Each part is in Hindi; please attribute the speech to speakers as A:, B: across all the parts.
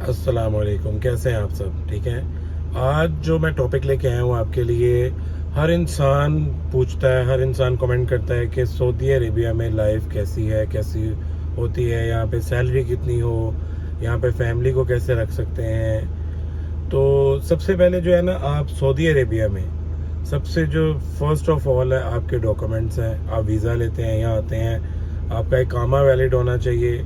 A: अस्सलाम वालेकुम, कैसे हैं आप सब? ठीक हैं। आज जो मैं टॉपिक लेके आया हूँ आपके लिए, हर इंसान पूछता है, हर इंसान कमेंट करता है कि सऊदी अरेबिया में लाइफ कैसी है, कैसी होती है, यहाँ पे सैलरी कितनी हो, यहाँ पे फैमिली को कैसे रख सकते हैं। तो सबसे पहले जो है ना, आप सऊदी अरेबिया में सबसे जो फर्स्ट ऑफ ऑल है आपके डॉक्यूमेंट्स हैं। आप वीज़ा लेते हैं, यहाँ आते हैं, आपका इकामा वैलिड होना चाहिए।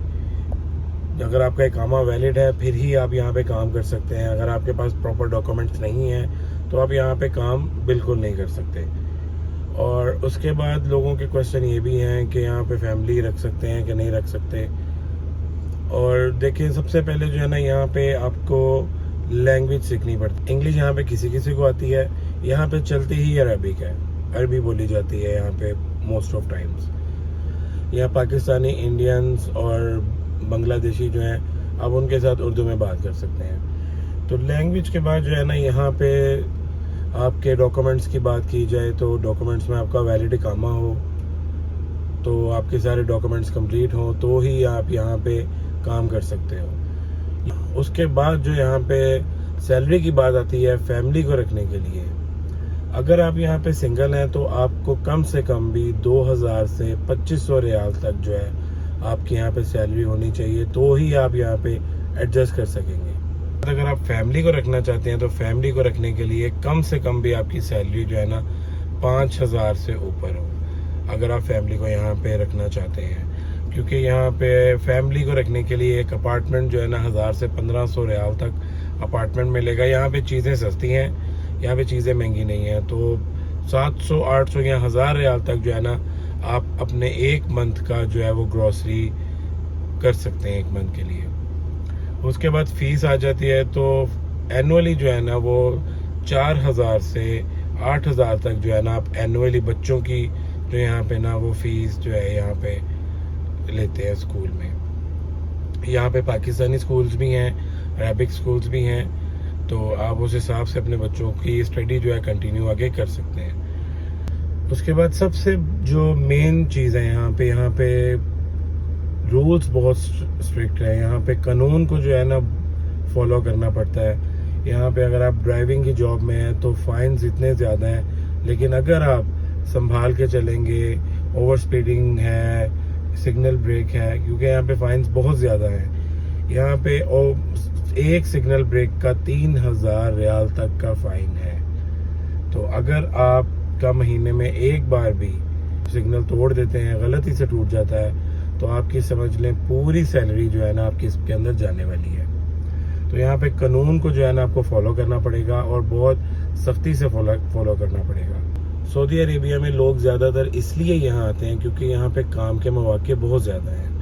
A: अगर आपका इकामा वैलिड है फिर ही आप यहाँ पे काम कर सकते हैं। अगर आपके पास प्रॉपर डॉक्यूमेंट्स नहीं हैं तो आप यहाँ पे काम बिल्कुल नहीं कर सकते। और उसके बाद लोगों के क्वेश्चन ये भी हैं कि यहाँ पे फैमिली रख सकते हैं कि नहीं रख सकते। और देखिए, सबसे पहले जो है ना, यहाँ पे आपको लैंग्वेज सीखनी पड़ती है। इंग्लिश यहाँ पे किसी किसी को आती है, यहाँ पे चलती ही अरबिक है, अरबी बोली जाती है यहाँ पे मोस्ट ऑफ टाइम्स। यहाँ पाकिस्तानी, इंडियंस और बांग्लादेशी जो हैं, आप उनके साथ उर्दू में बात कर सकते हैं। तो लैंग्वेज के बाद जो है ना, यहाँ पे आपके डॉक्यूमेंट्स की बात की जाए तो डॉक्यूमेंट्स में आपका वैलिड इकामा हो, तो आपके सारे डॉक्यूमेंट्स कंप्लीट हों तो ही आप यहाँ पे काम कर सकते हो। उसके बाद जो यहाँ पे सैलरी की बात आती है फैमिली को रखने के लिए, अगर आप यहाँ पे सिंगल हैं तो आपको कम से कम भी 2000 से 2500 रियाल तक जो है आपकी यहाँ पे सैलरी होनी चाहिए, तो ही आप यहाँ पे एडजस्ट कर सकेंगे। अगर आप फैमिली को रखना चाहते हैं तो फैमिली को रखने के लिए कम से कम भी आपकी सैलरी जो है ना 5000 से ऊपर हो, अगर आप फैमिली को यहाँ पे रखना चाहते हैं। क्योंकि यहाँ पे फैमिली को रखने के लिए एक अपार्टमेंट जो है ना 1000 से 1500 रियाल तक अपार्टमेंट मिलेगा। यहाँ पे चीज़ें सस्ती हैं, यहाँ पे चीज़ें महंगी नहीं हैं। तो 700, 800 या 1000 रियाल तक जो है ना आप अपने एक मंथ का जो है वो ग्रॉसरी कर सकते हैं एक मंथ के लिए। उसके बाद फीस आ जाती है, तो एनुअली जो है ना वो 4000 से 8000 तक जो है ना आप एनुअली बच्चों की जो यहाँ पे ना वो फीस जो है यहाँ पे लेते हैं स्कूल में। यहाँ पे पाकिस्तानी स्कूल्स भी हैं, अरबिक स्कूल्स भी हैं, तो आप उस हिसाब से अपने बच्चों की स्टडी जो है कंटिन्यू आगे कर सकते हैं। उसके बाद सबसे जो मेन चीज़ है यहाँ पे रूल्स बहुत स्ट्रिक्ट है। यहाँ पे कानून को जो है ना फॉलो करना पड़ता है। यहाँ पे अगर आप ड्राइविंग की जॉब में हैं तो फाइन्स इतने ज़्यादा हैं, लेकिन अगर आप संभाल के चलेंगे, ओवर स्पीडिंग है, सिग्नल ब्रेक है, क्योंकि यहाँ पे फाइन्स बहुत ज़्यादा हैं। यहाँ पे एक सिग्नल ब्रेक का 3000 रियाल तक का फ़ाइन है। तो अगर आपका महीने में एक बार भी सिग्नल तोड़ देते हैं, गलती से टूट जाता है, तो आपकी समझ लें पूरी सैलरी जो है ना आपकी इसके अंदर जाने वाली है। तो यहाँ पे कानून को जो है ना आपको फॉलो करना पड़ेगा और बहुत सख्ती से फॉलो करना पड़ेगा। सऊदी अरेबिया में लोग ज़्यादातर इसलिए यहाँ आते हैं क्योंकि यहाँ पे काम के मौके बहुत ज़्यादा हैं।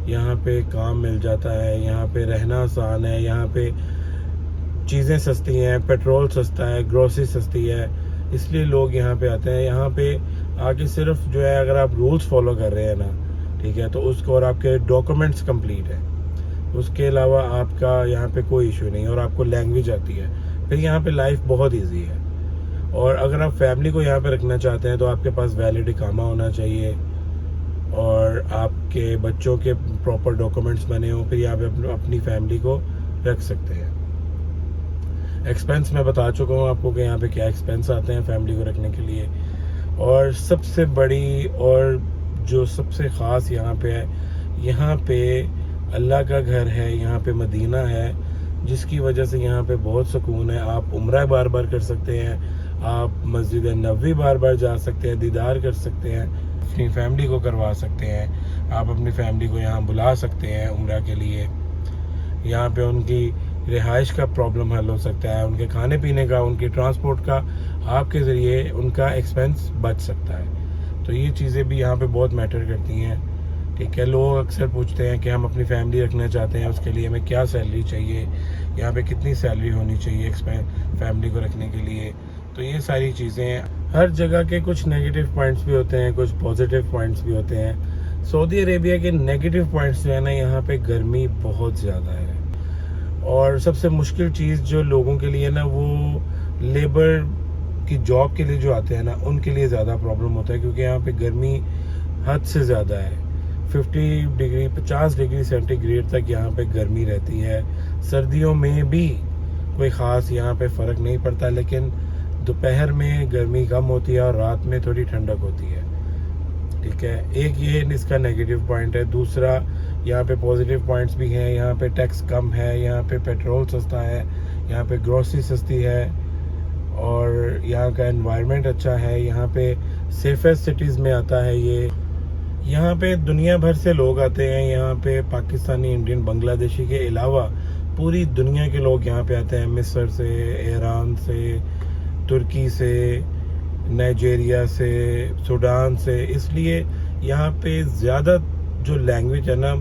A: यहाँ पे काम मिल जाता है, यहाँ पे रहना आसान है, यहाँ पे चीज़ें सस्ती हैं, पेट्रोल सस्ता है, ग्रोसरी सस्ती है, इसलिए लोग यहाँ पे आते हैं। यहाँ पे आके सिर्फ जो है अगर आप रूल्स फॉलो कर रहे हैं ना, ठीक है, तो उसको और आपके डॉक्यूमेंट्स कंप्लीट है, उसके अलावा आपका यहाँ पे कोई इशू नहीं, और आपको लैंग्वेज आती है, फिर यहाँ पे लाइफ बहुत इजी है। और अगर आप फैमिली को यहाँ पे रखना चाहते हैं तो आपके पास वैलिड इकामा होना चाहिए और आपके बच्चों के प्रॉपर डॉक्यूमेंट्स बने हों, फिर यहाँ पे अपनी फैमिली को रख सकते हैं। एक्सपेंस मैं बता चुका हूँ आपको कि यहाँ पे क्या एक्सपेंस आते हैं फैमिली को रखने के लिए। और सबसे बड़ी और जो सबसे ख़ास यहाँ पे है, यहाँ पे अल्लाह का घर है, यहाँ पे मदीना है, जिसकी वजह से यहाँ पे बहुत सुकून है। आप उम्रा बार बार कर सकते हैं, आप मस्जिद नबवी बार बार जा सकते हैं, दीदार कर सकते हैं, अपनी फैमिली को करवा सकते हैं, आप अपनी फैमिली को यहाँ बुला सकते हैं उम्रा के लिए। यहाँ पे उनकी रिहाइश का प्रॉब्लम हल हो सकता है, उनके खाने पीने का, उनकी ट्रांसपोर्ट का, आपके ज़रिए उनका एक्सपेंस बच सकता है। तो ये चीज़ें भी यहाँ पे बहुत मैटर करती हैं, ठीक है। लोग अक्सर पूछते हैं कि हम अपनी फैमिली रखना चाहते हैं, उसके लिए हमें क्या सैलरी चाहिए, यहाँ पे कितनी सैलरी होनी चाहिए फैमिली को रखने के लिए। तो ये सारी चीज़ें, हर जगह के कुछ नेगेटिव पॉइंट्स भी होते हैं, कुछ पॉजिटिव पॉइंट्स भी होते हैं। सऊदी अरेबिया के नेगेटिव पॉइंट्स जो है ना, यहाँ पे गर्मी बहुत ज़्यादा है, और सबसे मुश्किल चीज़ जो लोगों के लिए ना, वो लेबर की जॉब के लिए जो आते हैं ना, उनके लिए ज़्यादा प्रॉब्लम होता है, क्योंकि यहाँ पे गर्मी हद से ज़्यादा है। 50 डिग्री 50 डिग्री सेंटीग्रेड तक यहाँ पे गर्मी रहती है। सर्दियों में भी कोई ख़ास यहाँ पे फ़र्क नहीं पड़ता, लेकिन दोपहर में गर्मी कम होती है और रात में थोड़ी ठंडक होती है। ठीक है, एक ये इसका नेगेटिव पॉइंट है। दूसरा, यहाँ पे पॉजिटिव पॉइंट्स भी हैं। यहाँ पे टैक्स कम है, यहाँ पे पेट्रोल सस्ता है, यहाँ पे ग्रोसरी सस्ती है, और यहाँ का एनवायरनमेंट अच्छा है। यहाँ पे सेफेस्ट सिटीज़ में आता है ये। यहाँ पे दुनिया भर से लोग आते हैं। यहाँ पे पाकिस्तानी, इंडियन, बांग्लादेशी के अलावा पूरी दुनिया के लोग यहाँ पे आते हैं। मिस्र से, ईरान से, तुर्की से, नाइजीरिया से, सूडान से। इसलिए यहाँ पे ज़्यादा जो लैंग्वेज है ना,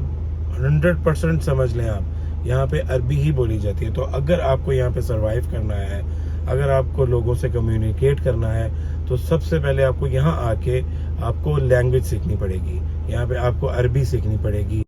A: 100% समझ लें आप, यहाँ पे अरबी ही बोली जाती है। तो अगर आपको यहाँ पे सरवाइव करना है, अगर आपको लोगों से कम्युनिकेट करना है, तो सबसे पहले आपको यहाँ आके आपको लैंग्वेज सीखनी पड़ेगी। यहाँ पे आपको अरबी सीखनी पड़ेगी।